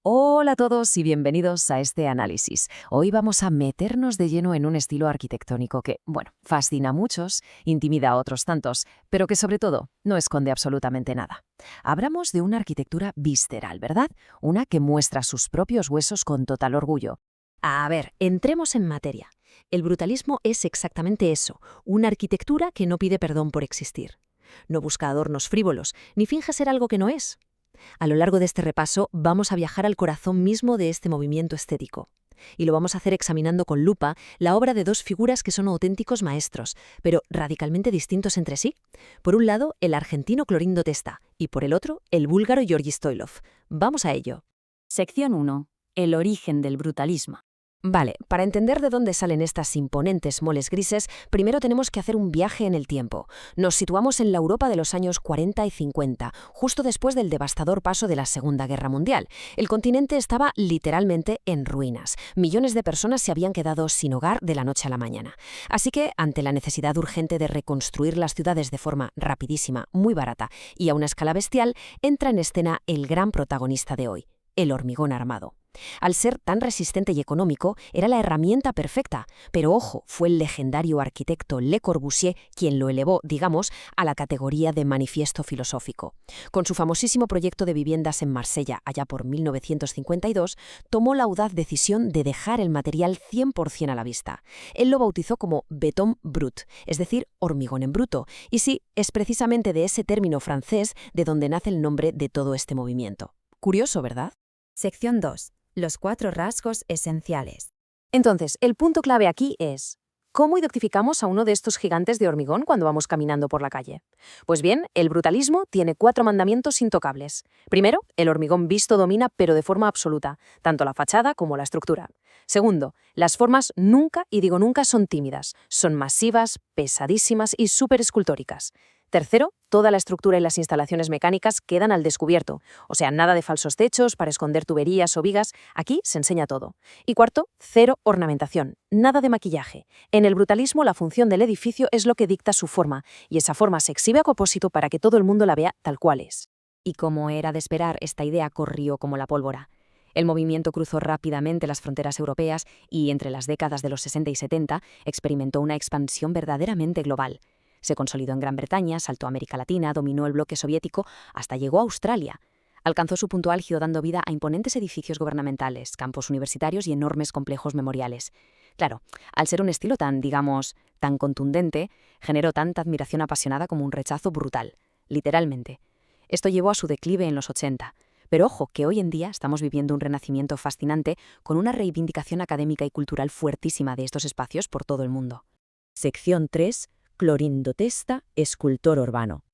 Hola a todos y bienvenidos a este análisis. Hoy vamos a meternos de lleno en un estilo arquitectónico que, bueno, fascina a muchos, intimida a otros tantos, pero que sobre todo no esconde absolutamente nada. Hablamos de una arquitectura visceral, ¿verdad? Una que muestra sus propios huesos con total orgullo. A ver, entremos en materia. El brutalismo es exactamente eso, una arquitectura que no pide perdón por existir. No busca adornos frívolos, ni finge ser algo que no es. A lo largo de este repaso vamos a viajar al corazón mismo de este movimiento estético. Y lo vamos a hacer examinando con lupa la obra de dos figuras que son auténticos maestros, pero radicalmente distintos entre sí. Por un lado, el argentino Clorindo Testa y por el otro, el búlgaro Georgi Stoilov. Vamos a ello. Sección 1. El origen del brutalismo. Vale, para entender de dónde salen estas imponentes moles grises, primero tenemos que hacer un viaje en el tiempo. Nos situamos en la Europa de los años 40 y 50, justo después del devastador paso de la Segunda Guerra Mundial. El continente estaba literalmente en ruinas. Millones de personas se habían quedado sin hogar de la noche a la mañana. Así que, ante la necesidad urgente de reconstruir las ciudades de forma rapidísima, muy barata y a una escala bestial, entra en escena el gran protagonista de hoy, el hormigón armado. Al ser tan resistente y económico, era la herramienta perfecta, pero ojo, fue el legendario arquitecto Le Corbusier quien lo elevó, digamos, a la categoría de manifiesto filosófico. Con su famosísimo proyecto de viviendas en Marsella, allá por 1952, tomó la audaz decisión de dejar el material 100% a la vista. Él lo bautizó como béton brut, es decir, hormigón en bruto, y sí, es precisamente de ese término francés de donde nace el nombre de todo este movimiento. Curioso, ¿verdad? Sección 2. Los 4 rasgos esenciales. Entonces, el punto clave aquí es: ¿cómo identificamos a uno de estos gigantes de hormigón cuando vamos caminando por la calle? Pues bien, el brutalismo tiene 4 mandamientos intocables. Primero, el hormigón visto domina pero de forma absoluta, tanto la fachada como la estructura. Segundo, las formas nunca, y digo nunca, son tímidas, son masivas, pesadísimas y súper escultóricas. Tercero, toda la estructura y las instalaciones mecánicas quedan al descubierto, o sea, nada de falsos techos para esconder tuberías o vigas, aquí se enseña todo. Y cuarto, cero ornamentación, nada de maquillaje. En el brutalismo la función del edificio es lo que dicta su forma, y esa forma se exhibe a propósito para que todo el mundo la vea tal cual es. Y como era de esperar, esta idea corrió como la pólvora. El movimiento cruzó rápidamente las fronteras europeas y, entre las décadas de los 60 y 70, experimentó una expansión verdaderamente global. Se consolidó en Gran Bretaña, saltó a América Latina, dominó el bloque soviético, hasta llegó a Australia. Alcanzó su punto álgido dando vida a imponentes edificios gubernamentales, campus universitarios y enormes complejos memoriales. Claro, al ser un estilo tan, digamos, tan contundente, generó tanta admiración apasionada como un rechazo brutal, literalmente. Esto llevó a su declive en los 80. Pero ojo, que hoy en día estamos viviendo un renacimiento fascinante con una reivindicación académica y cultural fuertísima de estos espacios por todo el mundo. Sección 3. Clorindo Testa, escultor urbano.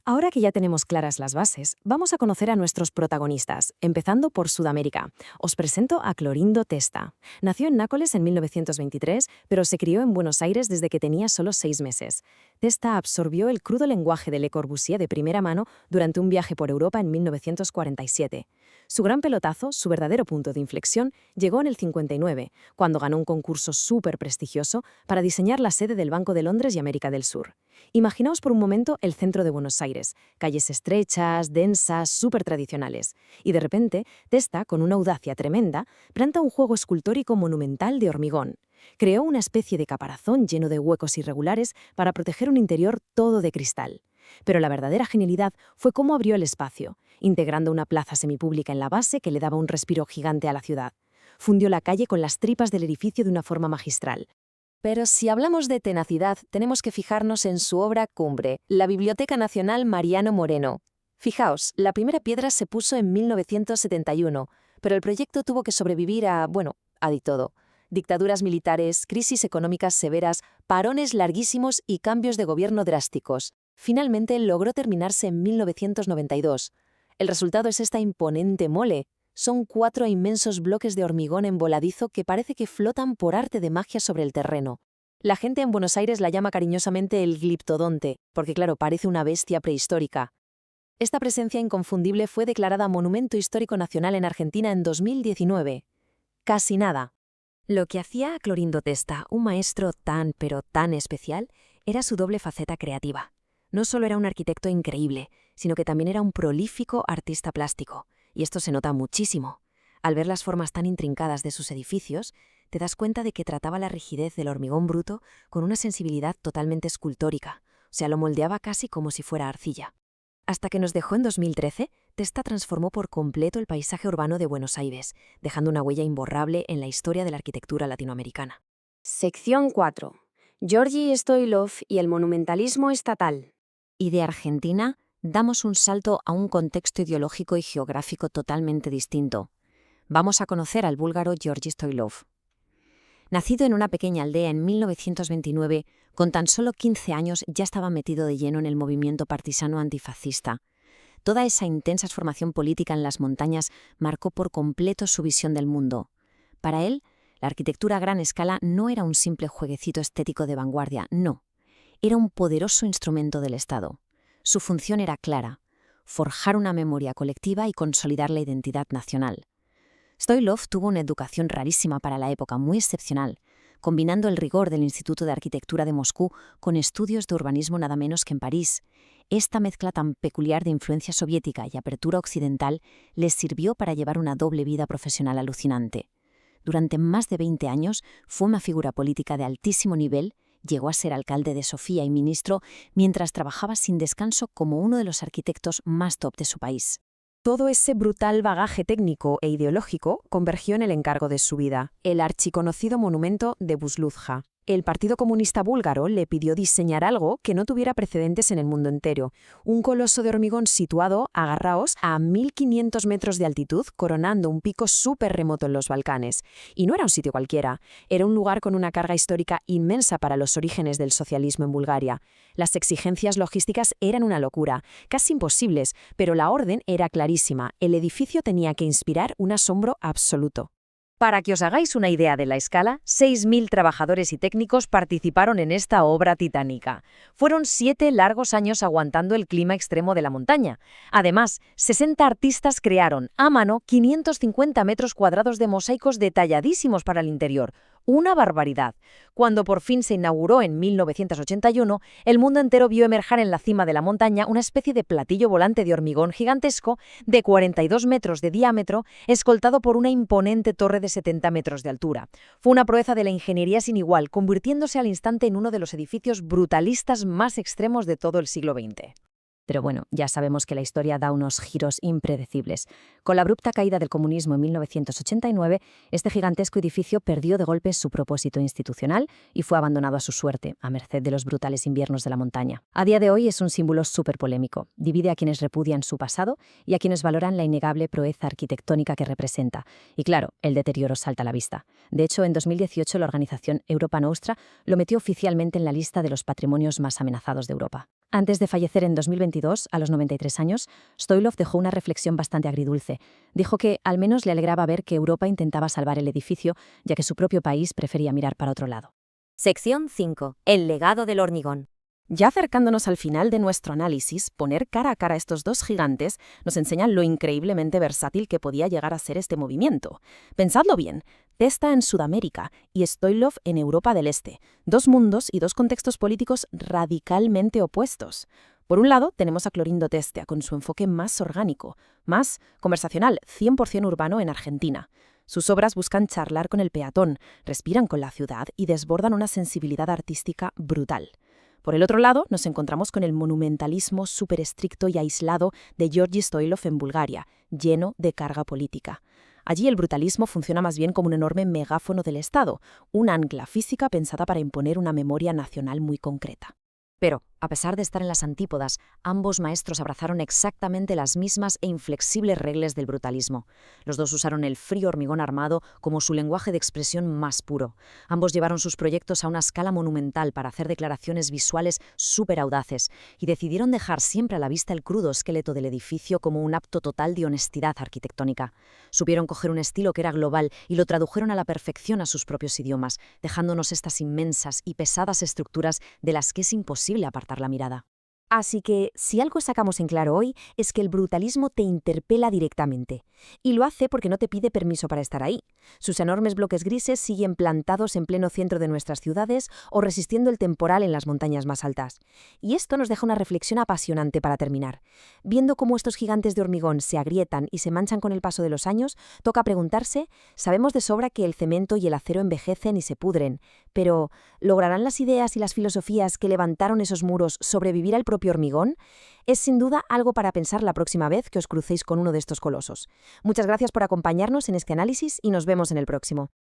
Ahora que ya tenemos claras las bases, vamos a conocer a nuestros protagonistas, empezando por Sudamérica. Os presento a Clorindo Testa. Nació en Nápoles en 1923, pero se crió en Buenos Aires desde que tenía solo 6 meses. Testa absorbió el crudo lenguaje de Le Corbusier de primera mano durante un viaje por Europa en 1947. Su gran pelotazo, su verdadero punto de inflexión, llegó en el 59, cuando ganó un concurso súper prestigioso para diseñar la sede del Banco de Londres y América del Sur. Imaginaos por un momento el centro de Buenos Aires, calles estrechas, densas, súper tradicionales. Y de repente, Testa, con una audacia tremenda, planta un juego escultórico monumental de hormigón. Creó una especie de caparazón lleno de huecos irregulares para proteger un interior todo de cristal. Pero la verdadera genialidad fue cómo abrió el espacio, integrando una plaza semipública en la base que le daba un respiro gigante a la ciudad. Fundió la calle con las tripas del edificio de una forma magistral. Pero si hablamos de tenacidad, tenemos que fijarnos en su obra cumbre, la Biblioteca Nacional Mariano Moreno. Fijaos, la primera piedra se puso en 1971, pero el proyecto tuvo que sobrevivir a de todo. Dictaduras militares, crisis económicas severas, parones larguísimos y cambios de gobierno drásticos. Finalmente logró terminarse en 1992. El resultado es esta imponente mole. Son 4 inmensos bloques de hormigón envoladizo que parece que flotan por arte de magia sobre el terreno. La gente en Buenos Aires la llama cariñosamente el gliptodonte, porque claro, parece una bestia prehistórica. Esta presencia inconfundible fue declarada Monumento Histórico Nacional en Argentina en 2019. Casi nada. Lo que hacía a Clorindo Testa un maestro tan, pero tan especial, era su doble faceta creativa. No solo era un arquitecto increíble, sino que también era un prolífico artista plástico. Y esto se nota muchísimo. Al ver las formas tan intrincadas de sus edificios, te das cuenta de que trataba la rigidez del hormigón bruto con una sensibilidad totalmente escultórica, o sea, lo moldeaba casi como si fuera arcilla. Hasta que nos dejó en 2013, Testa transformó por completo el paisaje urbano de Buenos Aires, dejando una huella imborrable en la historia de la arquitectura latinoamericana. Sección 4. Georgi Stoilov y el monumentalismo estatal. Y de Argentina, damos un salto a un contexto ideológico y geográfico totalmente distinto. Vamos a conocer al búlgaro Georgi Stoilov. Nacido en una pequeña aldea en 1929, con tan solo 15 años ya estaba metido de lleno en el movimiento partisano antifascista. Toda esa intensa formación política en las montañas marcó por completo su visión del mundo. Para él, la arquitectura a gran escala no era un simple jueguecito estético de vanguardia, no. Era un poderoso instrumento del Estado. Su función era clara: forjar una memoria colectiva y consolidar la identidad nacional. Stoilov tuvo una educación rarísima para la época, muy excepcional, combinando el rigor del Instituto de Arquitectura de Moscú con estudios de urbanismo nada menos que en París. Esta mezcla tan peculiar de influencia soviética y apertura occidental les sirvió para llevar una doble vida profesional alucinante. Durante más de 20 años fue una figura política de altísimo nivel, llegó a ser alcalde de Sofía y ministro, mientras trabajaba sin descanso como uno de los arquitectos más top de su país. Todo ese brutal bagaje técnico e ideológico convergió en el encargo de su vida, el archiconocido monumento de Buzluzha. El Partido Comunista Búlgaro le pidió diseñar algo que no tuviera precedentes en el mundo entero, un coloso de hormigón situado, agarraos, a 1.500 metros de altitud, coronando un pico súper remoto en los Balcanes. Y no era un sitio cualquiera, era un lugar con una carga histórica inmensa para los orígenes del socialismo en Bulgaria. Las exigencias logísticas eran una locura, casi imposibles, pero la orden era clarísima: el edificio tenía que inspirar un asombro absoluto. Para que os hagáis una idea de la escala, 6.000 trabajadores y técnicos participaron en esta obra titánica. Fueron 7 largos años aguantando el clima extremo de la montaña. Además, 60 artistas crearon a mano 550 metros cuadrados de mosaicos detalladísimos para el interior. Una barbaridad. Cuando por fin se inauguró en 1981, el mundo entero vio emerger en la cima de la montaña una especie de platillo volante de hormigón gigantesco de 42 metros de diámetro, escoltado por una imponente torre de 70 metros de altura. Fue una proeza de la ingeniería sin igual, convirtiéndose al instante en uno de los edificios brutalistas más extremos de todo el siglo XX. Pero bueno, ya sabemos que la historia da unos giros impredecibles. Con la abrupta caída del comunismo en 1989, este gigantesco edificio perdió de golpe su propósito institucional y fue abandonado a su suerte, a merced de los brutales inviernos de la montaña. A día de hoy es un símbolo súper polémico. Divide a quienes repudian su pasado y a quienes valoran la innegable proeza arquitectónica que representa. Y claro, el deterioro salta a la vista. De hecho, en 2018 la organización Europa Nostra lo metió oficialmente en la lista de los patrimonios más amenazados de Europa. Antes de fallecer en 2022, a los 93 años, Stoilov dejó una reflexión bastante agridulce. Dijo que al menos le alegraba ver que Europa intentaba salvar el edificio, ya que su propio país prefería mirar para otro lado. Sección 5. El legado del hormigón. Ya acercándonos al final de nuestro análisis, poner cara a cara a estos dos gigantes nos enseña lo increíblemente versátil que podía llegar a ser este movimiento. Pensadlo bien: Testa en Sudamérica y Stoilov en Europa del Este, dos mundos y dos contextos políticos radicalmente opuestos. Por un lado, tenemos a Clorindo Testea con su enfoque más orgánico, más conversacional, 100% urbano en Argentina. Sus obras buscan charlar con el peatón, respiran con la ciudad y desbordan una sensibilidad artística brutal. Por el otro lado, nos encontramos con el monumentalismo súper estricto y aislado de Georgi Stoilov en Bulgaria, lleno de carga política. Allí el brutalismo funciona más bien como un enorme megáfono del Estado, una ancla física pensada para imponer una memoria nacional muy concreta. Pero, a pesar de estar en las antípodas, ambos maestros abrazaron exactamente las mismas e inflexibles reglas del brutalismo. Los dos usaron el frío hormigón armado como su lenguaje de expresión más puro. Ambos llevaron sus proyectos a una escala monumental para hacer declaraciones visuales súper audaces y decidieron dejar siempre a la vista el crudo esqueleto del edificio como un acto total de honestidad arquitectónica. Supieron coger un estilo que era global y lo tradujeron a la perfección a sus propios idiomas, dejándonos estas inmensas y pesadas estructuras de las que es imposible apartar la mirada. Así que, si algo sacamos en claro hoy, es que el brutalismo te interpela directamente. Y lo hace porque no te pide permiso para estar ahí. Sus enormes bloques grises siguen plantados en pleno centro de nuestras ciudades o resistiendo el temporal en las montañas más altas. Y esto nos deja una reflexión apasionante para terminar. Viendo cómo estos gigantes de hormigón se agrietan y se manchan con el paso de los años, toca preguntarse, sabemos de sobra que el cemento y el acero envejecen y se pudren, pero ¿lograrán las ideas y las filosofías que levantaron esos muros sobrevivir al propio hormigón? Es sin duda algo para pensar la próxima vez que os crucéis con uno de estos colosos. Muchas gracias por acompañarnos en este análisis y nos vemos en el próximo.